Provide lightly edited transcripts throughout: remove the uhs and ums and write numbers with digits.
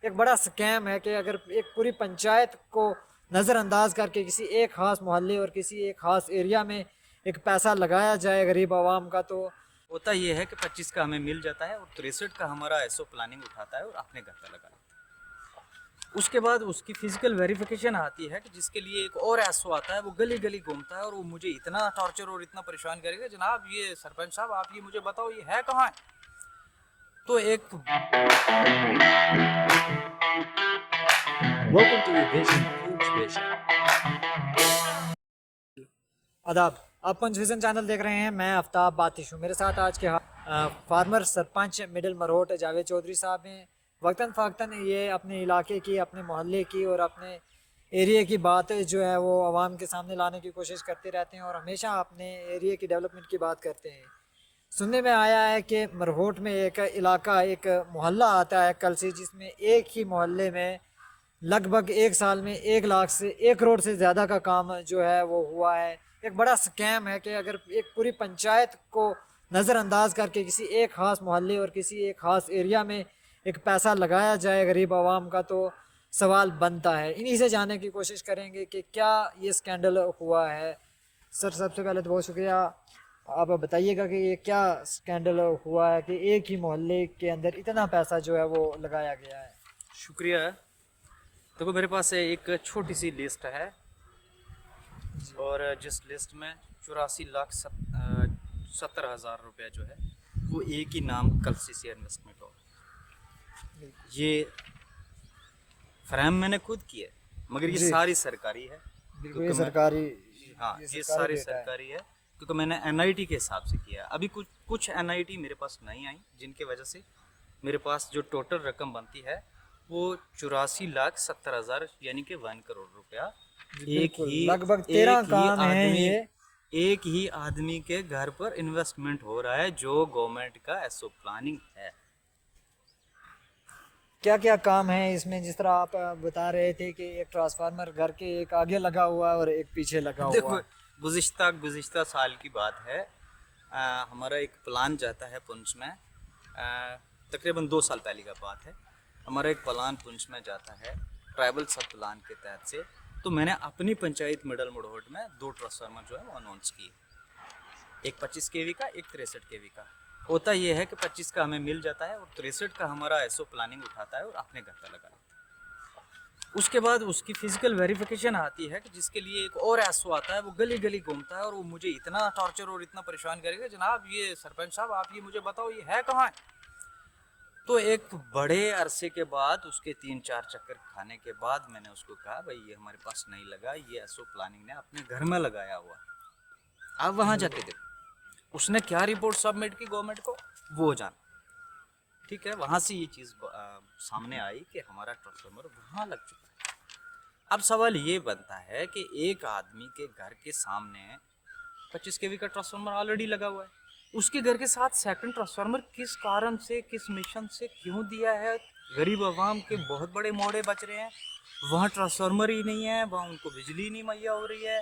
एक बड़ा स्कैम है कि अगर एक पूरी पंचायत को नज़रअंदाज करके किसी एक ख़ास मोहल्ले और किसी एक ख़ास एरिया में एक पैसा लगाया जाए गरीब आवाम का, तो होता ये है कि 25 का हमें मिल जाता है और 63 का हमारा एसओ प्लानिंग उठाता है और अपने घर पे लगा देता है। उसके बाद उसकी फिजिकल वेरिफिकेशन आती है कि जिसके लिए एक और एसओ आता है, वो गली गली घूमता है और वो मुझे इतना टॉर्चर और इतना परेशान करेगा, जनाब ये सरपंच साहब आप ये मुझे बताओ ये है कहाँ है। तो एक Welcome to Vision Foods Vision. आदाब, आप पंचविजन चैनल देख रहे हैं। मैं आफ्ताब बातिश हूँ। मेरे साथ आज के फार्मर सरपंच मिडिल मरोट जावेद चौधरी साहब हैं। वक्तन फ़वक्तन ये अपने इलाके की, अपने मोहल्ले की और अपने एरिया की बात जो है वो आवाम के सामने लाने की कोशिश करते रहते हैं और हमेशा अपने एरिया की डेवलपमेंट की बात करते हैं। सुनने में आया है कि मरहोट में एक इलाका, एक मोहल्ला आता है कल से, जिसमें एक ही मोहल्ले में लगभग एक साल में 1 लाख से 1 करोड़ से ज़्यादा का काम जो है वो हुआ है। एक बड़ा स्कैम है कि अगर एक पूरी पंचायत को नज़रअंदाज करके किसी एक ख़ास मोहल्ले और किसी एक ख़ास एरिया में एक पैसा लगाया जाए गरीब आवाम का, तो सवाल बनता है। इन्हीं से जानने की कोशिश करेंगे कि क्या ये स्कैंडल हुआ है। सर, सबसे पहले तो बहुत शुक्रिया। आप बताइएगा कि ये क्या स्कैंडल हुआ है कि एक ही मोहल्ले के अंदर इतना पैसा जो है वो लगाया गया है। शुक्रिया। देखो मेरे पास एक छोटी सी लिस्ट है और जिस लिस्ट में 84,70,000 रुपया जो है वो एक ही नाम कलसीसी इन्वेस्टमेंट हो। ये फ्रेम मैंने खुद की है, मगर ये जी, सारी सरकारी है बिल्कुल। ये क्योंकि मैं सरकारी, हाँ ये ये सरकारी सारी डेटा है। सरकारी है क्योंकि मैंने एनआईटी के हिसाब से किया है। अभी कुछ कुछ एनआईटी मेरे पास नहीं आई, जिनके वजह से मेरे पास जो टोटल रकम बनती है वो 84,70,000 यानी कि 1 करोड़ रुपया जी, एक बिल्कुल। ही लगभग एक 13 ही काम हैं आदमी ये। एक ही आदमी के घर पर इन्वेस्टमेंट हो रहा है, जो गवर्नमेंट का एसओ प्लानिंग है। क्या क्या काम है इसमें? जिस तरह आप बता रहे थे कि एक ट्रांसफार्मर घर के एक आगे लगा हुआ है और एक पीछे लगा हुआ देखो है। गुज़िश्ता साल की बात है। हमारा एक प्लान जाता है पुंछ में, तकरीबन 2 साल पहले का बात है। हमारा एक प्लान पुंछ में जाता है ट्राइबल सब प्लान के तहत से। तो मैंने अपनी पंचायत मिडल मड़ोहट में 2 ट्रांसफार्मर जो है वो अनाउंस किए, एक 25 केवी का, एक 63 केवी का। होता ये है कि 25 का हमें मिल जाता है और 63 का हमारा एसओ प्लानिंग उठाता है और अपने घर पे लगा देता है। उसके बाद उसकी फिजिकल वेरिफिकेशन आती है कि जिसके लिए एक और एसओ आता है, वो गली गली घूमता है और वो मुझे इतना टॉर्चर और इतना परेशान करेगा, जनाब ये सरपंच साहब आप ये मुझे बताओ ये है कहाँ है। तो एक बड़े अरसे के बाद उसके 3-4 चक्कर खाने के बाद मैंने उसको कहा भाई ये हमारे पास नहीं लगा, ये एसओ प्लानिंग ने अपने घर में लगाया हुआ, आप वहाँ जाके देखो उसने क्या रिपोर्ट सबमिट की गवर्नमेंट को, वो जान। ठीक है, वहाँ से ये चीज़ सामने आई कि हमारा ट्रांसफार्मर वहाँ लग चुका है। अब सवाल ये बनता है कि एक आदमी के घर के सामने 25 केवी का ट्रांसफार्मर ऑलरेडी लगा हुआ है, उसके घर के साथ सेकंड ट्रांसफार्मर किस कारण से, किस मिशन से क्यों दिया है। गरीब आवाम के बहुत बड़े मोड़े बच रहे हैं, वहाँ ट्रांसफार्मर ही नहीं है, वहाँ उनको बिजली नहीं मुहैया हो रही है।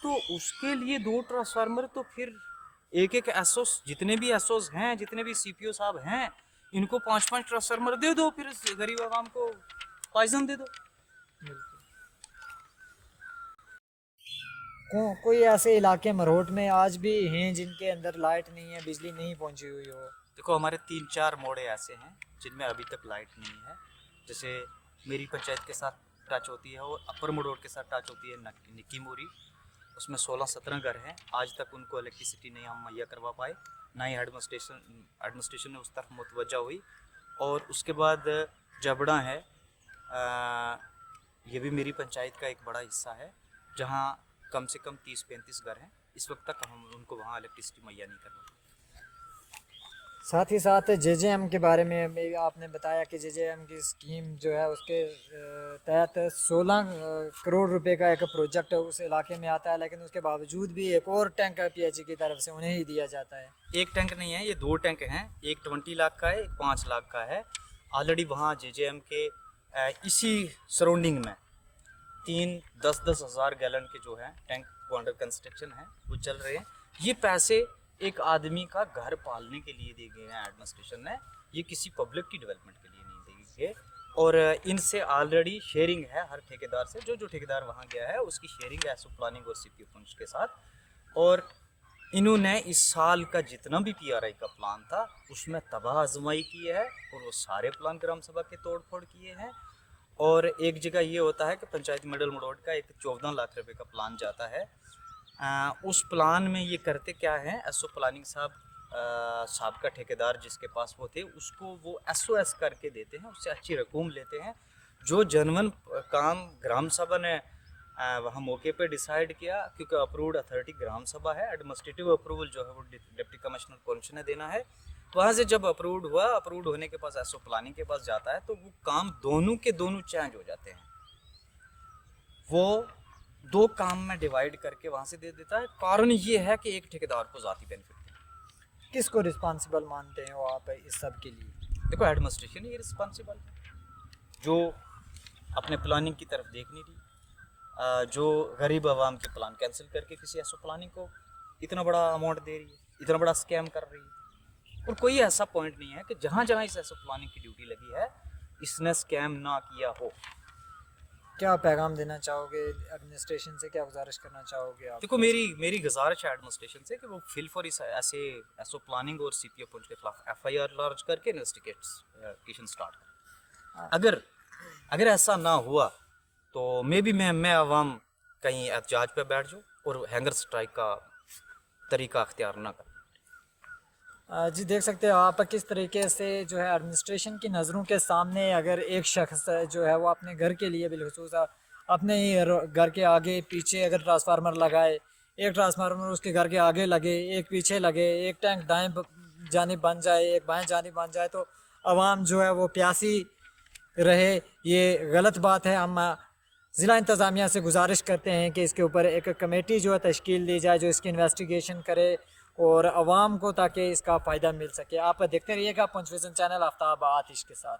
तो उसके लिए 2 ट्रांसफार्मर, तो फिर एक एक एसओस, जितने भी एसओस हैं, जितने भी सीपीओ साहब हैं, इनको 5-5 ट्रांसफार्मर दे दो, फिर गरीब आवाम को पॉइजन दे दो। कोई ऐसे इलाके मरोट में आज भी हैं जिनके अंदर लाइट नहीं है, बिजली नहीं पहुंची हुई हो? देखो हमारे 3-4 मोड़े ऐसे हैं जिनमें अभी तक लाइट नहीं है। जैसे मेरी पंचायत के साथ टच होती है और अपर मोड़ोर के साथ टच होती है निक्की मोरी, उसमें 16-17 घर हैं, आज तक उनको इलेक्ट्रिसिटी नहीं हम मुहैया करवा पाए, ना ही एडमिनिस्ट्रेशन ने उस तरफ मुतवज्जा हुई। और उसके बाद जबड़ा है, ये भी मेरी पंचायत का एक बड़ा हिस्सा है, जहाँ कम से कम 30-35 घर हैं। इस वक्त तक हम उनको वहाँ इलेक्ट्रिसिटी मुहैया नहीं करवा पाए। साथ ही साथ जेजेएम के बारे में भी आपने बताया कि जेजेएम की स्कीम जो है उसके तहत 16 करोड़ रुपए का एक प्रोजेक्ट उस इलाके में आता है, लेकिन उसके बावजूद भी एक और टैंक पीएचई की तरफ से उन्हें ही दिया जाता है। एक टैंक नहीं है, ये 2 टैंक हैं, एक 20 लाख का है, एक 5 लाख का है। ऑलरेडी वहाँ जेजेएम के इसी सराउंडिंग में 3-10-10 हज़ार गैलन के जो है टैंक वो अंडर कंस्ट्रक्शन है, वो चल रहे हैं। ये पैसे एक आदमी का घर पालने के लिए दिए गए हैं एडमिनिस्ट्रेशन ने, ये किसी पब्लिक की डेवलपमेंट के लिए नहीं दिए गए। और इनसे ऑलरेडी शेयरिंग है हर ठेकेदार से, जो ठेकेदार वहाँ गया है उसकी शेयरिंग है एसओ प्लानिंग और सीपीओ पुंछ के साथ। और इन्होंने इस साल का जितना भी पीआरआई का प्लान था उसमें तबाह आजमाई की है और वो सारे प्लान ग्राम सभा के तोड़ फोड़ किए हैं। और एक जगह ये होता है कि पंचायती मिडल मरोड़ का एक 14 लाख रुपए का प्लान जाता है। उस प्लान में ये करते क्या हैं, एसओ प्लानिंग साहब का ठेकेदार जिसके पास वो थे उसको वो एसओएस करके देते हैं, उससे अच्छी रकूम लेते हैं। जो जनवन काम ग्राम सभा ने वहाँ मौके पे डिसाइड किया, क्योंकि अप्रूव्ड अथॉरिटी ग्राम सभा है, एडमिनिस्ट्रेटिव अप्रूवल जो है वो डिप्टी कमिश्नर कौंसिल ने देना है। वहाँ से जब अप्रूव्ड हुआ, अप्रूव्ड होने के पास एसओ प्लानिंग के पास जाता है तो वो काम दोनों के दोनों चेंज हो जाते हैं। वो 2 काम में डिवाइड करके वहाँ से दे देता है। कारण ये है कि एक ठेकेदार को ज़ाती बेनिफिट है। किसको रिस्पॉन्सिबल मानते हैं वो आप इस सब के लिए? देखो, एडमिनिस्ट्रेशन ही रिस्पॉन्सिबल है, जो अपने प्लानिंग की तरफ देख नहीं रही, जो गरीब आवाम के प्लान कैंसिल करके किसी एसओ प्लानिंग को इतना बड़ा अमाउंट दे रही है, इतना बड़ा स्कैम कर रही है। और कोई ऐसा पॉइंट नहीं है कि जहाँ जहाँ इस एसओ प्लानिंग की ड्यूटी लगी है इसने स्कैम ना किया हो। क्या पैगाम देना चाहोगे एडमिनिस्ट्रेशन से, क्या गुजारिश करना चाहोगे आप? देखो, मेरी गुजारिश है एडमिनिस्ट्रेशन से कि वो फिल फॉर इस ऐसे एसओ प्लानिंग और सीपीओ पुंछ के खिलाफ एफआईआर लॉन्च करके इन्वेस्टिगेशन स्टार्ट करें। अगर ऐसा ना हुआ तो मे बी मैं आवाम कहीं एहतजाज पे बैठ जाऊँ और हैंगर स्ट्राइक का तरीका अख्तियार ना करें। जी, देख सकते हो आप किस तरीके से जो है एडमिनिस्ट्रेशन की नज़रों के सामने अगर एक शख्स जो है वो अपने घर के लिए बिलखुसूस अपने ही घर के आगे पीछे अगर ट्रांसफार्मर लगाए, एक ट्रांसफार्मर उसके घर के आगे लगे, एक पीछे लगे, एक टैंक दाएं जानिब बन जाए, एक बाएं जानिब बन जाए, तो आवाम जो है वो प्यासी रहे, ये गलत बात है। हम ज़िला इंतज़ामिया से गुजारिश करते हैं कि इसके ऊपर एक कमेटी जो है तश्कील दी जाए जो इसकी इन्वेस्टिगेशन करे और आवाम को ताकि इसका फ़ायदा मिल सके। आप देखते रहिएगा पुंछ विज़न चैनल आफ्ताब आतिश के साथ।